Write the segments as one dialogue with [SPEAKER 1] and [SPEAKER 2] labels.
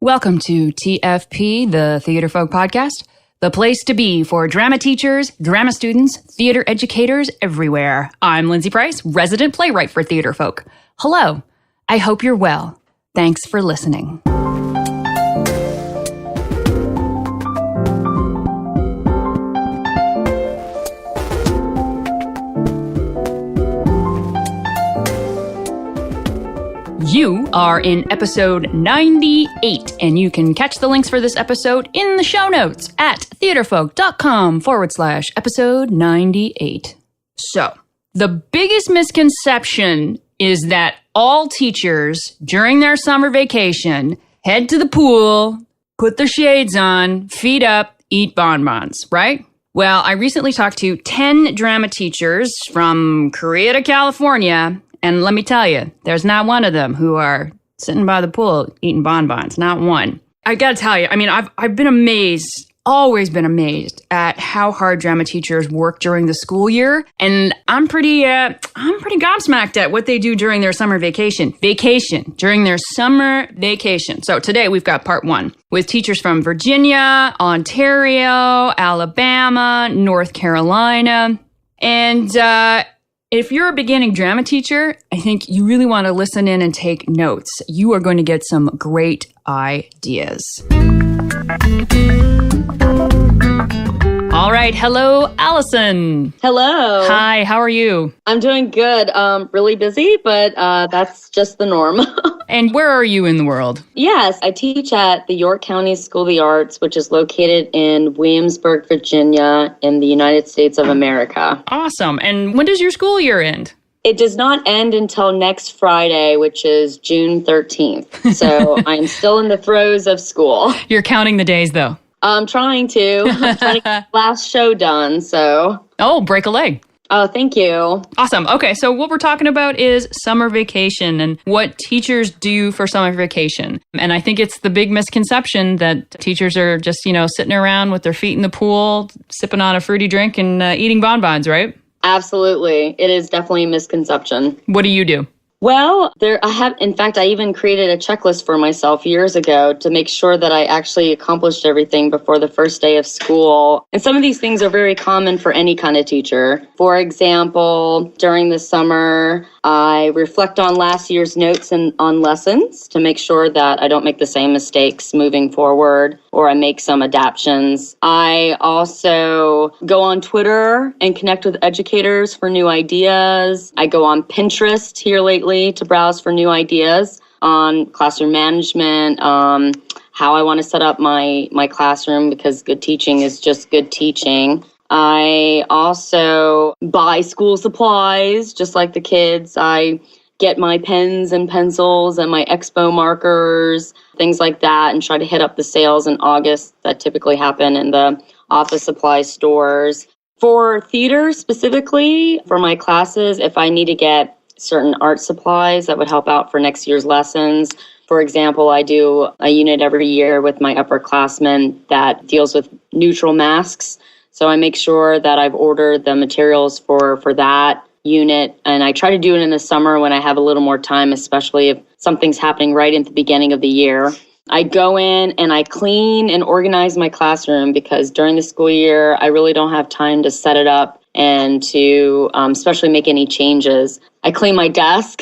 [SPEAKER 1] Welcome to TFP, the Theater Folk Podcast, the place to be for drama teachers, drama students, theater educators everywhere. I'm Lindsay Price, resident playwright for Theater Folk. Hello. I hope you're well. Thanks for listening. You are in episode 98, and you can catch the links for this episode in the show notes at theaterfolk.com/episode 98. So, the biggest misconception is that all teachers during their summer vacation head to the pool, put their shades on, feet up, eat bonbons, right? Well, I recently talked to 10 drama teachers from Korea to California. And let me tell you, there's not one of them who are sitting by the pool eating bonbons. Not one. I gotta tell you, I mean, I've been amazed, always been amazed at how hard drama teachers work during the school year. And I'm pretty gobsmacked at what they do during their summer vacation. During their summer vacation. So today we've got part one with teachers from Virginia, Ontario, Alabama, North Carolina. And, if you're a beginning drama teacher, I think you really want to listen in and take notes. You are going to get some great ideas. All right. Hello, Allison.
[SPEAKER 2] Hello.
[SPEAKER 1] Hi. How are you?
[SPEAKER 2] I'm doing good. Really busy, but that's just the norm.
[SPEAKER 1] And where are you in the world?
[SPEAKER 2] Yes, I teach at the York County School of the Arts, which is located in Williamsburg, Virginia, in the United States of America.
[SPEAKER 1] Awesome. And when does your school year end?
[SPEAKER 2] It does not end until next Friday, which is June 13th. So I'm still in the throes of school.
[SPEAKER 1] You're counting the days, though.
[SPEAKER 2] I'm trying to get the last show done, so.
[SPEAKER 1] Oh, break a leg.
[SPEAKER 2] Oh, thank you.
[SPEAKER 1] Awesome. Okay, so what we're talking about is summer vacation and what teachers do for summer vacation. And I think it's the big misconception that teachers are just, sitting around with their feet in the pool, sipping on a fruity drink and eating bonbons, right?
[SPEAKER 2] Absolutely. It is definitely a misconception.
[SPEAKER 1] What do you do?
[SPEAKER 2] Well, I even created a checklist for myself years ago to make sure that I actually accomplished everything before the first day of school. And some of these things are very common for any kind of teacher. For example, during the summer, I reflect on last year's notes and on lessons to make sure that I don't make the same mistakes moving forward, or I make some adaptations. I also go on Twitter and connect with educators for new ideas. I go on Pinterest here lately to browse for new ideas on classroom management, how I want to set up my classroom, because good teaching is just good teaching. I also buy school supplies, just like the kids. I get my pens and pencils and my expo markers, things like that, and try to hit up the sales in August that typically happen in the office supply stores. For theater specifically, for my classes, if I need to get certain art supplies that would help out for next year's lessons. For example, I do a unit every year with my upperclassmen that deals with neutral masks. So I make sure that I've ordered the materials for that unit. And I try to do it in the summer when I have a little more time, especially if something's happening right at the beginning of the year. I go in and I clean and organize my classroom, because during the school year, I really don't have time to set it up and to especially make any changes. I clean my desk.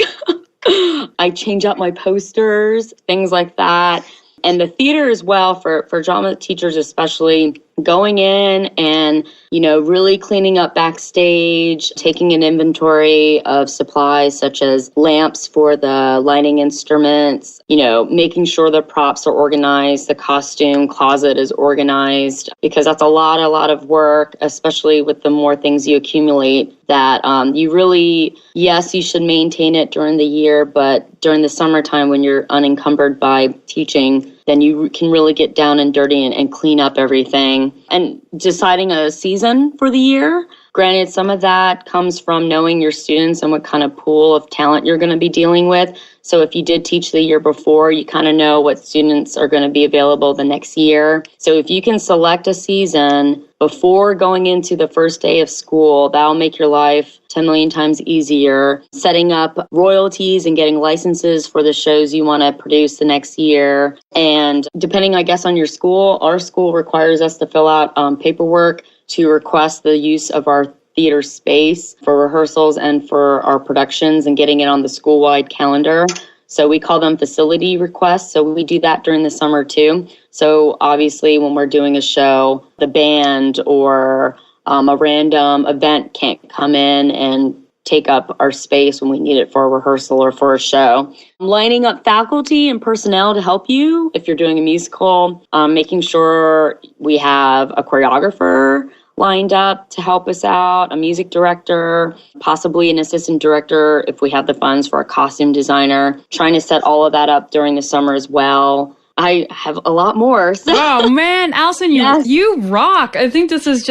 [SPEAKER 2] I change up my posters, things like that. And the theater as well, for drama teachers especially, going in and, really cleaning up backstage, taking an inventory of supplies such as lamps for the lighting instruments, making sure the props are organized, the costume closet is organized, because that's a lot of work, especially with the more things you accumulate, that you really, yes, you should maintain it during the year, but during the summertime when you're unencumbered by teaching, then you can really get down and dirty and clean up everything. And deciding a season for the year, Granted, some of that comes from knowing your students and what kind of pool of talent you're going to be dealing with. So if you did teach the year before, you kind of know what students are going to be available the next year. So if you can select a season before going into the first day of school, that'll make your life 10 million times easier. Setting up royalties and getting licenses for the shows you want to produce the next year. And depending, I guess, on your school, our school requires us to fill out paperwork to request the use of our theater space for rehearsals and for our productions and getting it on the school-wide calendar. So we call them facility requests. So we do that during the summer too. So obviously when we're doing a show, the band or a random event can't come in and take up our space when we need it for a rehearsal or for a show. Lining up faculty and personnel to help you if you're doing a musical, making sure we have a choreographer lined up to help us out, a music director, possibly an assistant director if we have the funds for a costume designer, trying to set all of that up during the summer as well. I have a lot more. So.
[SPEAKER 1] Oh man, Allison, you rock. I think this is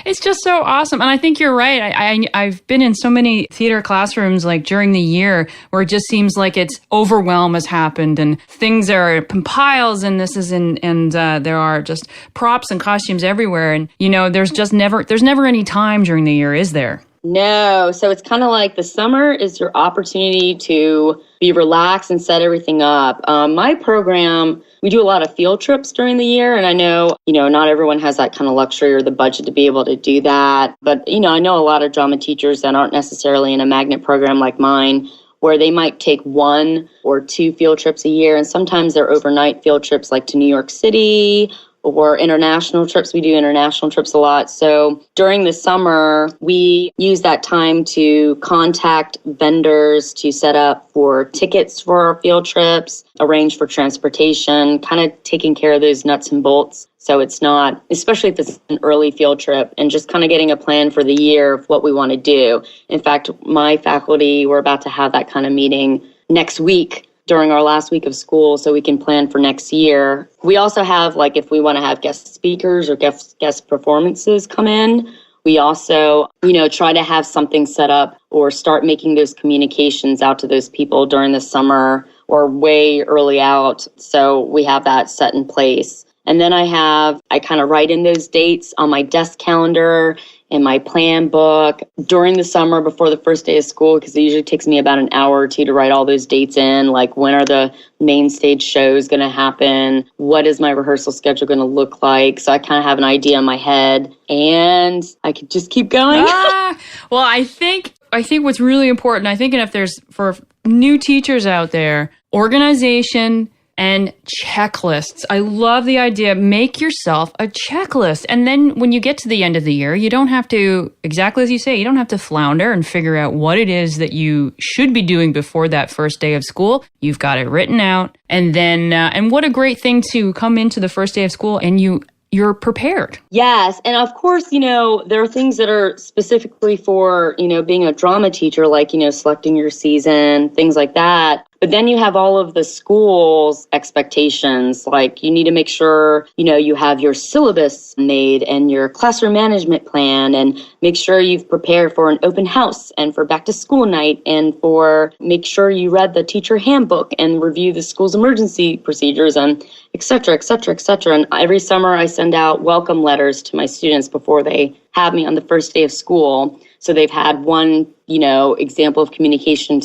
[SPEAKER 1] it's just so awesome. And I think you're right. I've been in so many theater classrooms like during the year where it just seems like it's overwhelm has happened and things are in piles and there are just props and costumes everywhere. And there's never any time during the year, is there?
[SPEAKER 2] No. So it's kind of like the summer is your opportunity to be relaxed and set everything up. My program, we do a lot of field trips during the year. And I know, not everyone has that kind of luxury or the budget to be able to do that. But, I know a lot of drama teachers that aren't necessarily in a magnet program like mine, where they might take 1 or 2 field trips a year. And sometimes they're overnight field trips like to New York City or international trips. We do international trips a lot. So during the summer, we use that time to contact vendors to set up for tickets for our field trips, arrange for transportation, kind of taking care of those nuts and bolts. So it's not, especially if it's an early field trip, and just kind of getting a plan for the year of what we want to do. In fact, my faculty, we're about to have that kind of meeting next week during our last week of school so we can plan for next year. We also have, if we want to have guest speakers or guest performances come in, we also, try to have something set up or start making those communications out to those people during the summer or way early out. So we have that set in place. And then I kind of write in those dates on my desk calendar in my plan book during the summer before the first day of school, because it usually takes me about an hour or 2 to write all those dates in, like when are the main stage shows going to happen? What is my rehearsal schedule going to look like? So I kind of have an idea in my head and I could just keep going.
[SPEAKER 1] Well, I think what's really important, if there's for new teachers out there, organization and checklists. I love the idea. Make yourself a checklist. And then when you get to the end of the year, you don't have to, exactly as you say, you don't have to flounder and figure out what it is that you should be doing before that first day of school. You've got it written out. And then, and what a great thing to come into the first day of school and you're prepared.
[SPEAKER 2] Yes. And of course, there are things that are specifically for, being a drama teacher, like, selecting your season, things like that. But then you have all of the school's expectations, like you need to make sure, you have your syllabus made and your classroom management plan, and make sure you've prepared for an open house and for back to school night, and for make sure you read the teacher handbook and review the school's emergency procedures, and et cetera, et cetera, et cetera. And every summer I send out welcome letters to my students before they have me on the first day of school. So they've had one, example of communication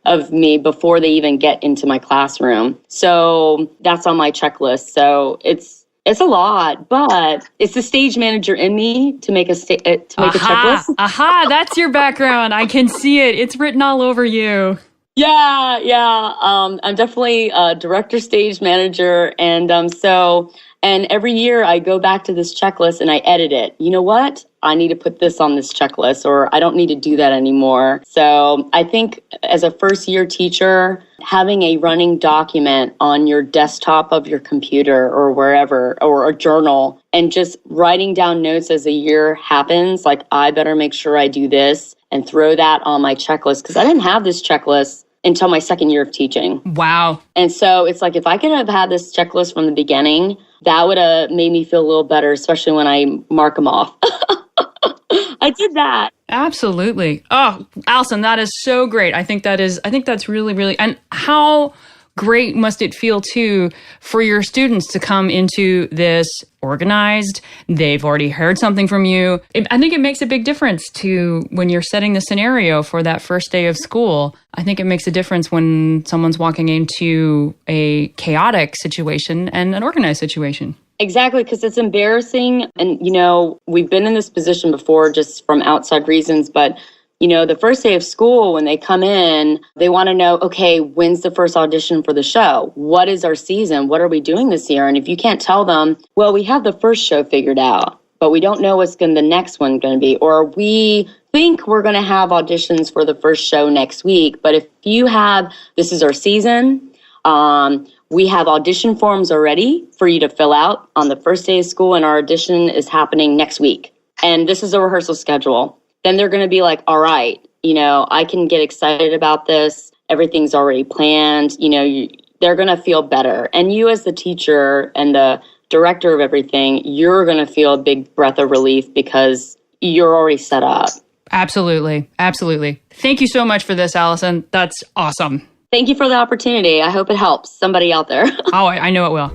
[SPEAKER 2] of me before they even get into my classroom. So that's on my checklist. So it's a lot, but it's the stage manager in me to make a checklist.
[SPEAKER 1] That's your background. I can see it. It's written all over you.
[SPEAKER 2] Yeah. I'm definitely a director, stage manager, and and every year I go back to this checklist and I edit it. You know what? I need to put this on this checklist, or I don't need to do that anymore. So I think as a first year teacher, having a running document on your desktop of your computer or wherever, or a journal, and just writing down notes as the year happens, like I better make sure I do this, and throw that on my checklist, because I didn't have this checklist until my second year of teaching.
[SPEAKER 1] Wow.
[SPEAKER 2] And so it's like, if I could have had this checklist from the beginning, that would have made me feel a little better, especially when I mark them off. I I did that.
[SPEAKER 1] Absolutely. Oh, Allison, that is so great. I think that's really, really, and how great must it feel too for your students to come into this organized. They've already heard something from you. I think it makes a big difference to when you're setting the scenario for that first day of school. I think it makes a difference when someone's walking into a chaotic situation and an organized situation.
[SPEAKER 2] Exactly, because it's embarrassing. And, we've been in this position before just from outside reasons, but the first day of school, when they come in, they want to know, okay, when's the first audition for the show? What is our season? What are we doing this year? And if you can't tell them, well, we have the first show figured out, but we don't know what's the next one going to be. Or we think we're going to have auditions for the first show next week. But if you have, this is our season, we have audition forms already for you to fill out on the first day of school, and our audition is happening next week. And this is a rehearsal schedule. Then they're going to be like, all right, I can get excited about this. Everything's already planned. They're going to feel better. And you as the teacher and the director of everything, you're going to feel a big breath of relief because you're already set up.
[SPEAKER 1] Absolutely. Absolutely. Thank you so much for this, Allison. That's awesome.
[SPEAKER 2] Thank you for the opportunity. I hope it helps somebody out there.
[SPEAKER 1] Oh, I know it will.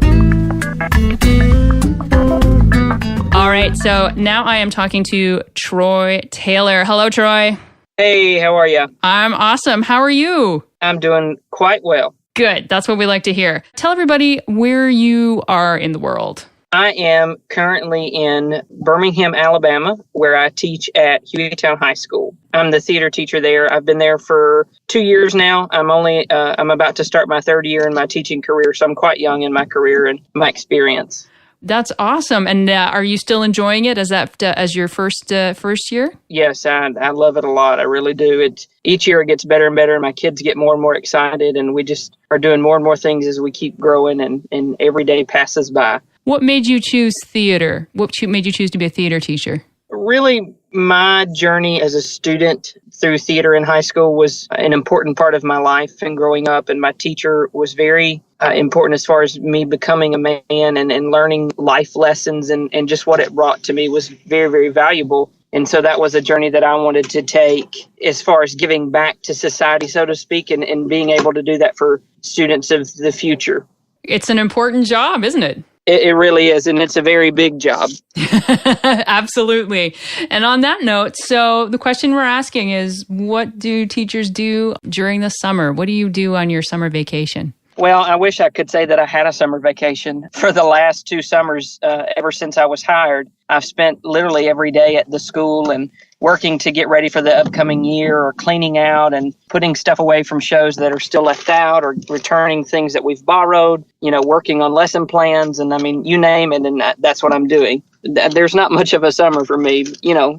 [SPEAKER 1] All right, so now I am talking to Troy Taylor. Hello, Troy.
[SPEAKER 3] Hey, how are you?
[SPEAKER 1] I'm awesome. How are you?
[SPEAKER 3] I'm doing quite well.
[SPEAKER 1] Good. That's what we like to hear. Tell everybody where you are in the world.
[SPEAKER 3] I am currently in Birmingham, Alabama, where I teach at Hueytown High School. I'm the theater teacher there. I've been there for 2 years now. I'm about to start my third year in my teaching career, so I'm quite young in my career and my experience.
[SPEAKER 1] That's awesome. And are you still enjoying it as your first year? Yes,
[SPEAKER 3] I love it a lot. I really do. Each year it gets better and better. My kids get more and more excited, and we just are doing more and more things as we keep growing, and every day passes by.
[SPEAKER 1] What made you choose theater? What made you choose to be a theater teacher?
[SPEAKER 3] Really, my journey as a student through theater in high school was an important part of my life and growing up, and my teacher was very important as far as me becoming a man and learning life lessons, and just what it brought to me was very, very valuable. And so that was a journey that I wanted to take as far as giving back to society, so to speak, and being able to do that for students of the future.
[SPEAKER 1] It's an important job, isn't it?
[SPEAKER 3] It really is, and it's a very big job.
[SPEAKER 1] Absolutely. And on that note, so the question we're asking is, what do teachers do during the summer? What do you do on your summer vacation?
[SPEAKER 3] Well, I wish I could say that I had a summer vacation. For the last 2 summers, ever since I was hired, I've spent literally every day at the school and working to get ready for the upcoming year, or cleaning out and putting stuff away from shows that are still left out, or returning things that we've borrowed, working on lesson plans. And I mean, you name it, and that's what I'm doing. There's not much of a summer for me,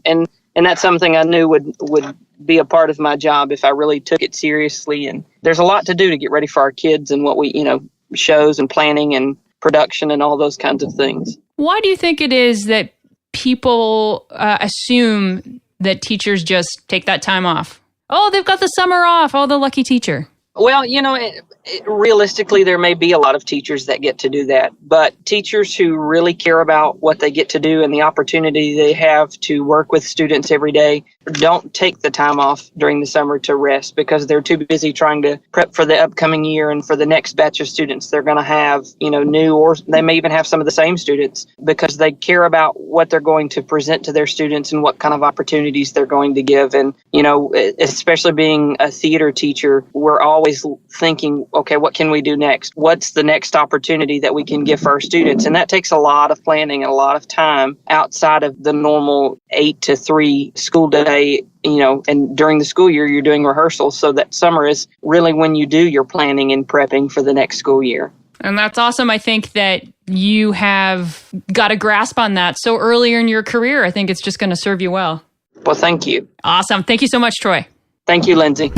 [SPEAKER 3] and that's something I knew would be a part of my job if I really took it seriously. And there's a lot to do to get ready for our kids and what we, shows and planning and production and all those kinds of things.
[SPEAKER 1] Why do you think it is that people assume that teachers just take that time off? Oh, they've got the summer off. Oh, the lucky teacher.
[SPEAKER 3] Well, realistically, there may be a lot of teachers that get to do that, but teachers who really care about what they get to do and the opportunity they have to work with students every day don't take the time off during the summer to rest, because they're too busy trying to prep for the upcoming year and for the next batch of students they're going to have, new, or they may even have some of the same students, because they care about what they're going to present to their students and what kind of opportunities they're going to give. And, especially being a theater teacher, we're always thinking, okay, what can we do next? What's the next opportunity that we can give for our students? And that takes a lot of planning and a lot of time outside of the normal 8 to 3 school day, and during the school year, you're doing rehearsals. So that summer is really when you do your planning and prepping for the next school year.
[SPEAKER 1] And that's awesome. I think that you have got a grasp on that so earlier in your career. I think it's just going to serve you well.
[SPEAKER 3] Well, thank you.
[SPEAKER 1] Awesome. Thank you so much, Troy.
[SPEAKER 3] Thank you, Lindsay.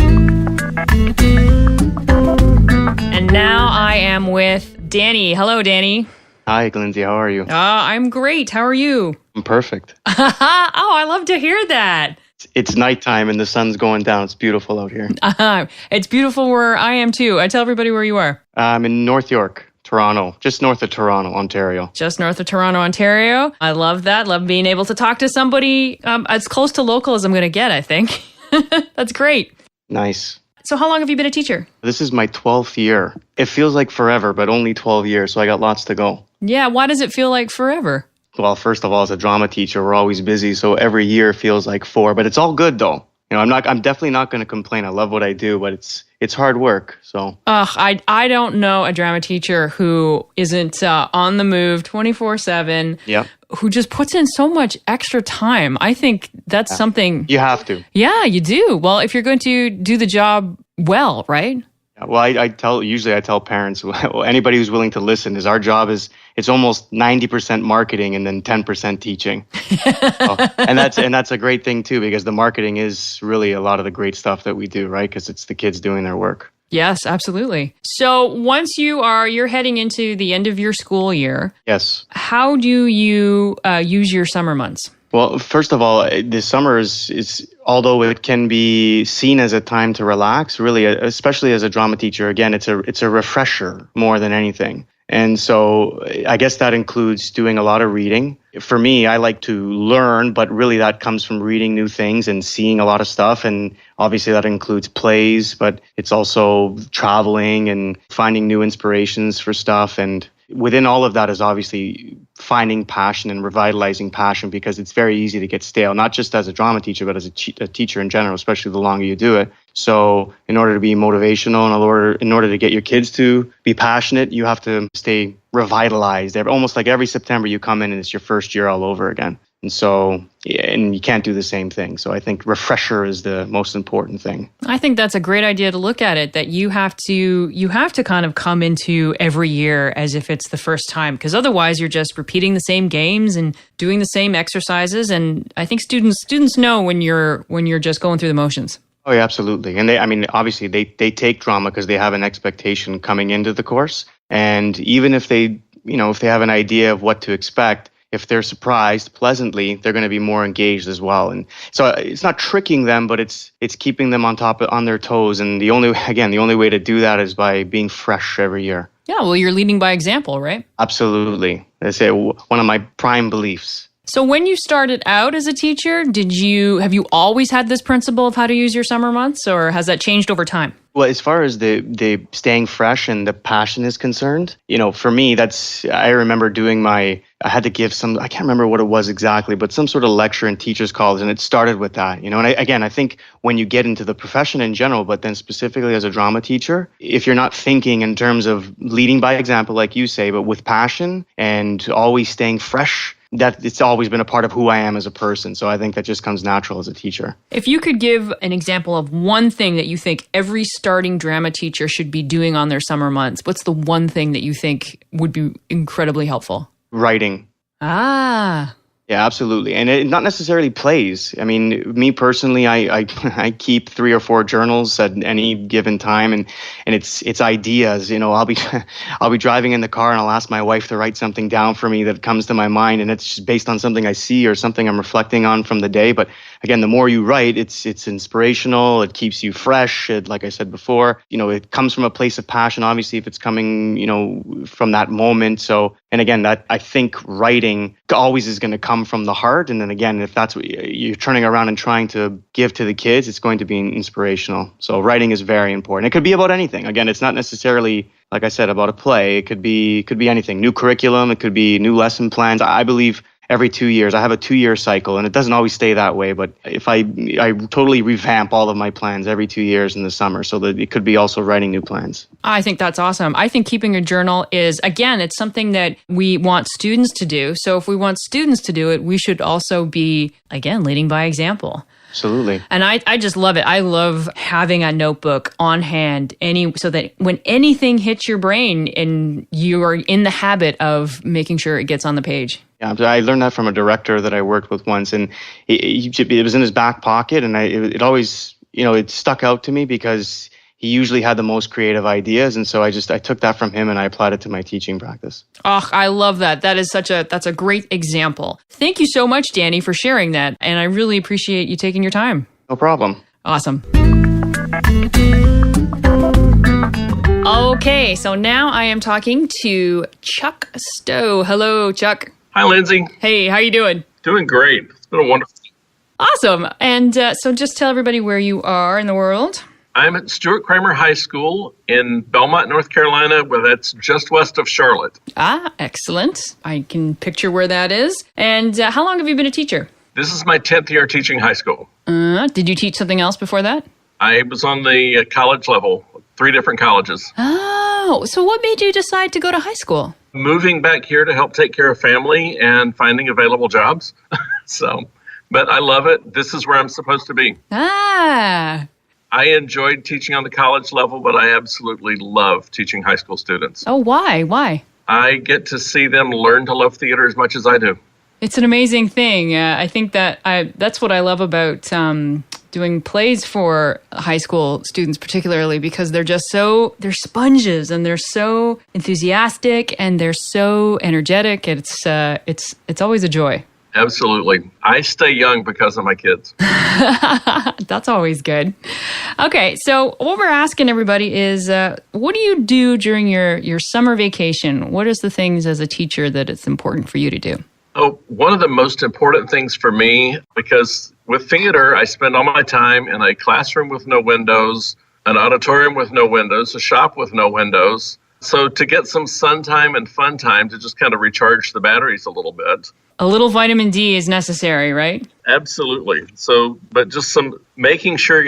[SPEAKER 1] And now I am with Danny. Hello, Danny.
[SPEAKER 4] Hi, Lindsay. How are you?
[SPEAKER 1] I'm great. How are you?
[SPEAKER 4] I'm perfect.
[SPEAKER 1] Oh, I love to hear that.
[SPEAKER 4] It's nighttime and the sun's going down. It's beautiful out here.
[SPEAKER 1] It's beautiful where I am too. I tell everybody where you are.
[SPEAKER 4] I'm in North York, Toronto, just north of Toronto, Ontario.
[SPEAKER 1] Just north of Toronto, Ontario. I love that. Love being able to talk to somebody as close to local as I'm going to get, I think. That's great.
[SPEAKER 4] Nice.
[SPEAKER 1] So how long have you been a teacher?
[SPEAKER 4] This is my 12th year. It feels like forever, but only 12 years, so I got lots to go.
[SPEAKER 1] Yeah, why does it feel like forever?
[SPEAKER 4] Well, first of all, as a drama teacher, we're always busy, so every year feels like 4, but it's all good though. I'm definitely not going to complain. I love what I do, but it's hard work. So,
[SPEAKER 1] I don't know a drama teacher who isn't on the move 24/7.
[SPEAKER 4] Yeah.
[SPEAKER 1] Who just puts in so much extra time. I think that's something
[SPEAKER 4] You have to.
[SPEAKER 1] Yeah, you do. Well, if you're going to do the job well, right?
[SPEAKER 4] Yeah, well, I tell parents, anybody who's willing to listen, is our job it's almost 90% marketing and then 10% teaching. And that's a great thing too, because the marketing is really a lot of the great stuff that we do, right? Because it's the kids doing their work.
[SPEAKER 1] Yes, absolutely. So once you're heading into the end of your school year.
[SPEAKER 4] Yes.
[SPEAKER 1] How do you use your summer months?
[SPEAKER 4] Well, first of all, the summer is although it can be seen as a time to relax, really, especially as a drama teacher, again, it's a refresher more than anything. And so I guess that includes doing a lot of reading. For me, I like to learn, but really that comes from reading new things and seeing a lot of stuff. And obviously that includes plays, but it's also traveling and finding new inspirations for stuff. And within all of that is obviously finding passion and revitalizing passion, because it's very easy to get stale, not just as a drama teacher, but as a teacher in general, especially the longer you do it. So in order to be motivational and in order to get your kids to be passionate, you have to stay revitalized. Almost like every September you come in and it's your first year all over again. And so, and you can't do the same thing. So I think refresher is the most important thing.
[SPEAKER 1] I think that's a great idea to look at it, that you have to kind of come into every year as if it's the first time, because otherwise you're just repeating the same games and doing the same exercises. And I think students know when you're just going through the motions.
[SPEAKER 4] Oh, yeah, absolutely. And obviously they take drama because they have an expectation coming into the course. And even if they have an idea of what to expect, if they're surprised pleasantly, they're going to be more engaged as well. And so it's not tricking them, but it's keeping them on their toes. And the only way to do that is by being fresh every year.
[SPEAKER 1] Yeah, well, you're leading by example, right?
[SPEAKER 4] Absolutely. That's one of my prime beliefs.
[SPEAKER 1] So when you started out as a teacher, have you always had this principle of how to use your summer months, or has that changed over time?
[SPEAKER 4] Well, as far as the staying fresh and the passion is concerned, for me, I remember I had to give I can't remember what it was exactly, but some sort of lecture in teachers' college, and it started with that, and I think when you get into the profession in general, but then specifically as a drama teacher, if you're not thinking in terms of leading by example, like you say, but with passion and always staying fresh, that it's always been a part of who I am as a person. So I think that just comes natural as a teacher.
[SPEAKER 1] If you could give an example of one thing that you think every starting drama teacher should be doing on their summer months, what's the one thing that you think would be incredibly helpful?
[SPEAKER 4] Writing.
[SPEAKER 1] Ah.
[SPEAKER 4] Yeah, absolutely. And not necessarily plays. I mean, me personally, I keep 3 or 4 journals at any given time, and it's ideas. I'll be driving in the car and I'll ask my wife to write something down for me that comes to my mind, and it's just based on something I see or something I'm reflecting on from the day. But again, the more you write, it's inspirational. It keeps you fresh. Like I said before, it comes from a place of passion. Obviously, if it's coming, from that moment. So, and again, that I think writing always is going to come from the heart. And then again, if that's what you're turning around and trying to give to the kids, it's going to be inspirational. So writing is very important. It could be about anything. Again, it's not necessarily, like I said, about a play. It could be anything. New curriculum. It could be new lesson plans. I believe every 2 years, I have a 2-year cycle, and it doesn't always stay that way. But if I totally revamp all of my plans every 2 years in the summer, so that it could be also writing new plans.
[SPEAKER 1] I think that's awesome. I think keeping a journal is, again, it's something that we want students to do. So if we want students to do it, we should also be, again, leading by example.
[SPEAKER 4] Absolutely.
[SPEAKER 1] And I just love it. I love having a notebook on hand so that when anything hits your brain and you are in the habit of making sure it gets on the page.
[SPEAKER 4] Yeah, I learned that from a director that I worked with once, and it was in his back pocket, and it always, it stuck out to me because he usually had the most creative ideas, and so I took that from him and I applied it to my teaching practice.
[SPEAKER 1] Oh, I love that. That's a great example. Thank you so much, Danny, for sharing that, and I really appreciate you taking your time.
[SPEAKER 4] No problem.
[SPEAKER 1] Awesome. Okay, so now I am talking to Chuck Stowe. Hello, Chuck.
[SPEAKER 5] Hi, Lindsay.
[SPEAKER 1] Hey, how you doing?
[SPEAKER 5] Doing great. It's been a wonderful.
[SPEAKER 1] Awesome. And so just tell everybody where you are in the world.
[SPEAKER 5] I'm at Stuart Kramer High School in Belmont, North Carolina, where that's just west of Charlotte.
[SPEAKER 1] Ah, excellent. I can picture where that is. And how long have you been a teacher?
[SPEAKER 5] This is my 10th year teaching high school.
[SPEAKER 1] Did you teach something else before that?
[SPEAKER 5] I was on the college level, 3 different colleges.
[SPEAKER 1] Oh, so what made you decide to go to high school?
[SPEAKER 5] Moving back here to help take care of family and finding available jobs. But I love it. This is where I'm supposed to be.
[SPEAKER 1] Ah.
[SPEAKER 5] I enjoyed teaching on the college level, but I absolutely love teaching high school students.
[SPEAKER 1] Oh, why? Why?
[SPEAKER 5] I get to see them learn to love theater as much as I do.
[SPEAKER 1] It's an amazing thing. I think that's what I love about doing plays for high school students, particularly because they're sponges and they're so enthusiastic and they're so energetic. It's always a joy.
[SPEAKER 5] Absolutely. I stay young because of my kids.
[SPEAKER 1] That's always good. Okay, so what we're asking everybody is, what do you do during your summer vacation? What is the things as a teacher that it's important for you to do?
[SPEAKER 5] Oh, one of the most important things for me, because with theater, I spend all my time in a classroom with no windows, an auditorium with no windows, a shop with no windows. So to get some sun time and fun time to just kind of recharge the batteries a little bit.
[SPEAKER 1] A little vitamin D is necessary, right?
[SPEAKER 5] Absolutely. So, but just some making sure,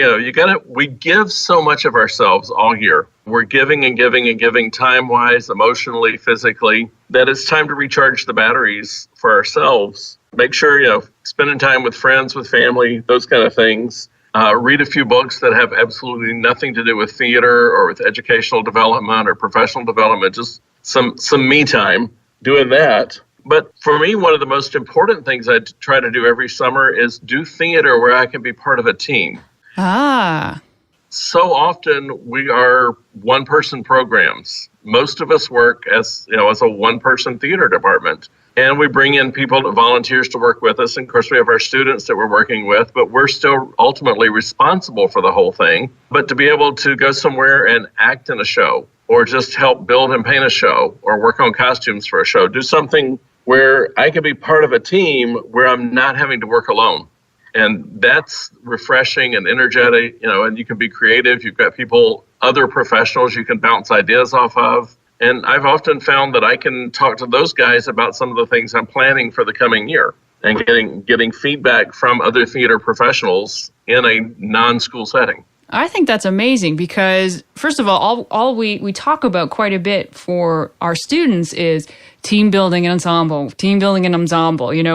[SPEAKER 5] we give so much of ourselves all year. We're giving and giving and giving time-wise, emotionally, physically, that it's time to recharge the batteries for ourselves. Make sure, spending time with friends, with family, those kind of things. Read a few books that have absolutely nothing to do with theater or with educational development or professional development, just some me time doing that. But for me, one of the most important things I try to do every summer is do theater where I can be part of a team.
[SPEAKER 1] Ah.
[SPEAKER 5] So often we are one-person programs. Most of us work as a one-person theater department. And we bring in people, volunteers to work with us. And of course, we have our students that we're working with, but we're still ultimately responsible for the whole thing. But to be able to go somewhere and act in a show, or just help build and paint a show, or work on costumes for a show, do something where I can be part of a team where I'm not having to work alone. And that's refreshing and energetic, and you can be creative. You've got people, other professionals you can bounce ideas off of. And I've often found that I can talk to those guys about some of the things I'm planning for the coming year and getting feedback from other theater professionals in a non-school setting.
[SPEAKER 1] I think that's amazing because, first of all we talk about quite a bit for our students is team building and ensemble.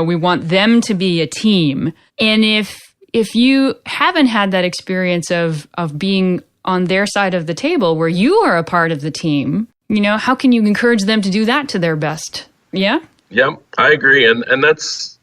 [SPEAKER 1] We want them to be a team. And if you haven't had that experience of being on their side of the table where you are a part of the team, how can you encourage them to do that to their best? Yeah?
[SPEAKER 5] Yeah, I agree. And that's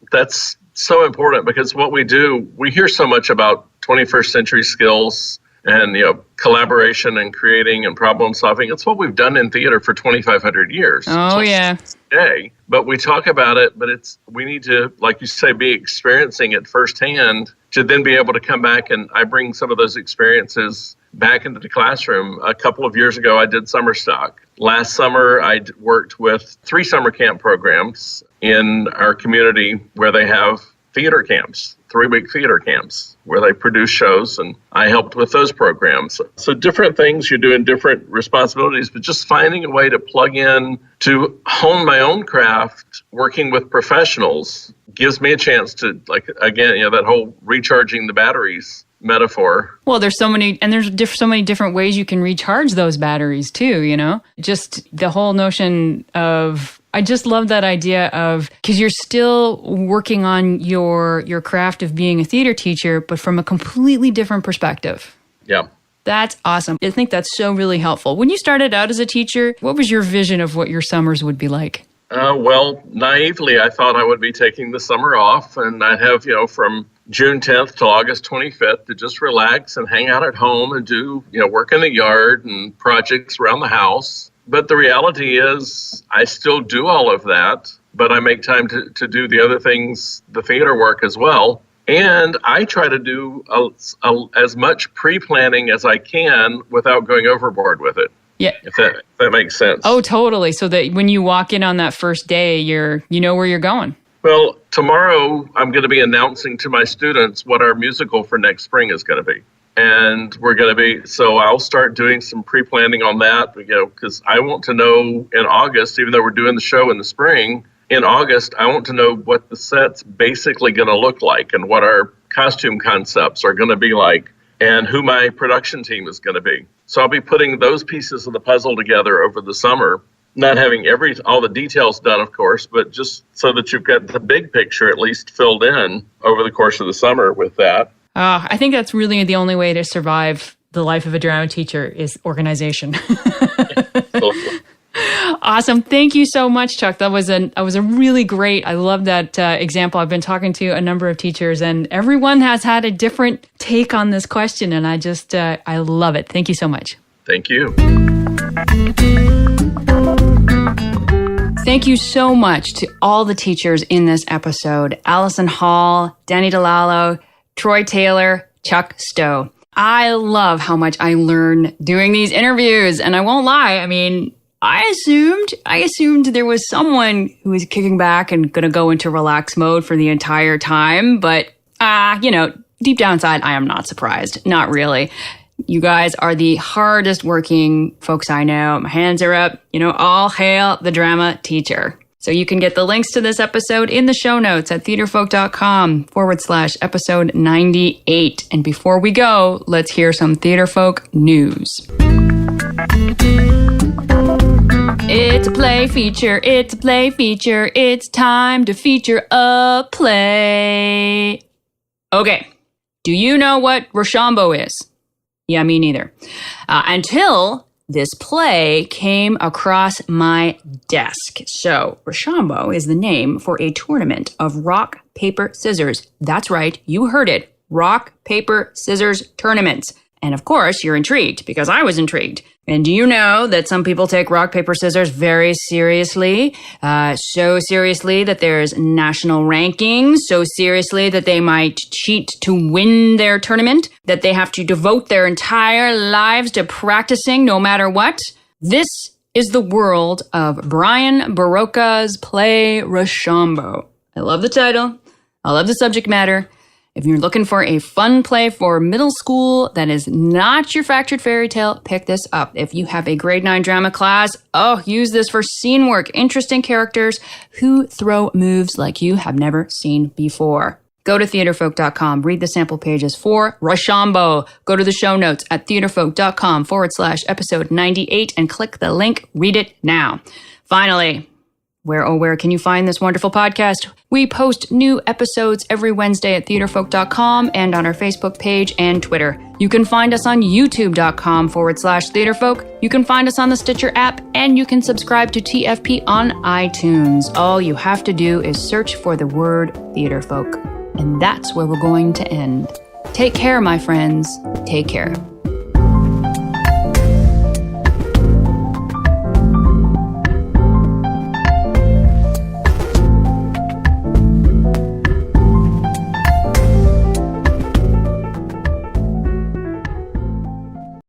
[SPEAKER 5] so important because what we do, we hear so much about 21st century skills and collaboration and creating and problem solving. It's what we've done in theater for 2,500 years.
[SPEAKER 1] Oh, yeah.
[SPEAKER 5] Today, but we talk about it, but we need to, like you say, be experiencing it firsthand to then be able to come back, and I bring some of those experiences back into the classroom. A couple of years ago, I did summer stock. Last summer, I worked with 3 summer camp programs in our community where they have theater camps, 3-week theater camps, where they produce shows, and I helped with those programs. So different things, you're doing different responsibilities, but just finding a way to plug in to hone my own craft, working with professionals, gives me a chance to, that whole recharging the batteries metaphor.
[SPEAKER 1] Well, there's so many different ways you can recharge those batteries too, Just the whole notion of, I just love that idea of, because you're still working on your craft of being a theater teacher, but from a completely different perspective.
[SPEAKER 5] Yeah.
[SPEAKER 1] That's awesome. I think that's so really helpful. When you started out as a teacher, what was your vision of what your summers would be like?
[SPEAKER 5] Well, naively, I thought I would be taking the summer off, and I'd have, from June 10th till August 25th to just relax and hang out at home and do, work in the yard and projects around the house. But the reality is I still do all of that, but I make time to do the other things, the theater work as well. And I try to do as much pre-planning as I can without going overboard with it.
[SPEAKER 1] Yeah.
[SPEAKER 5] If that makes sense.
[SPEAKER 1] Oh, totally. So that when you walk in on that first day, you know where you're going.
[SPEAKER 5] Well, tomorrow I'm going to be announcing to my students what our musical for next spring is going to be. And so I'll start doing some pre-planning on that, because I want to know in August, even though we're doing the show in the spring, in August, I want to know what the set's basically going to look like and what our costume concepts are going to be like and who my production team is going to be. So I'll be putting those pieces of the puzzle together over the summer, not having all the details done, of course, but just so that you've got the big picture at least filled in over the course of the summer with that.
[SPEAKER 1] I think that's really the only way to survive the life of a drama teacher is organization. Awesome. Thank you so much, Chuck. That was a really great, I love that example. I've been talking to a number of teachers and everyone has had a different take on this question. And I love it. Thank you so much.
[SPEAKER 5] Thank you.
[SPEAKER 1] Thank you so much to all the teachers in this episode. Allison Hall, Danny DeLallo, Troy Taylor, Chuck Stowe. I love how much I learn doing these interviews. And I won't lie. I mean, I assumed there was someone who was kicking back and going to go into relax mode for the entire time. But, deep down inside, I am not surprised. Not really. You guys are the hardest working folks I know. My hands are up. All hail the drama teacher. So you can get the links to this episode in the show notes at theaterfolk.com/episode 98. And before we go, let's hear some Theater Folk news. It's a play feature. It's a play feature. It's time to feature a play. Okay. Do you know what Rochambeau is? Yeah, me neither. Until this play came across my desk. So, Rochambeau is the name for a tournament of rock, paper, scissors. That's right, you heard it. Rock, paper, scissors tournaments. And of course, you're intrigued, because I was intrigued. And do you know that some people take rock, paper, scissors very seriously? So seriously that there's national rankings, so seriously that they might cheat to win their tournament, that they have to devote their entire lives to practicing no matter what? This is the world of Brian Barocca's play Rochambeau. I love the title. I love the subject matter. If you're looking for a fun play for middle school that is not your factored fairy tale, pick this up. If you have a grade 9 drama class, use this for scene work. Interesting characters who throw moves like you have never seen before. Go to theaterfolk.com, read the sample pages for Rochambeau. Go to the show notes at theaterfolk.com/episode 98 and click the link. Read it now. Finally, where can you find this wonderful podcast? We post new episodes every Wednesday at theaterfolk.com and on our Facebook page and Twitter. You can find us on youtube.com/theaterfolk. You can find us on the Stitcher app, and you can subscribe to TFP on iTunes. All you have to do is search for the word Theaterfolk. And that's where we're going to end. Take care, my friends. Take care.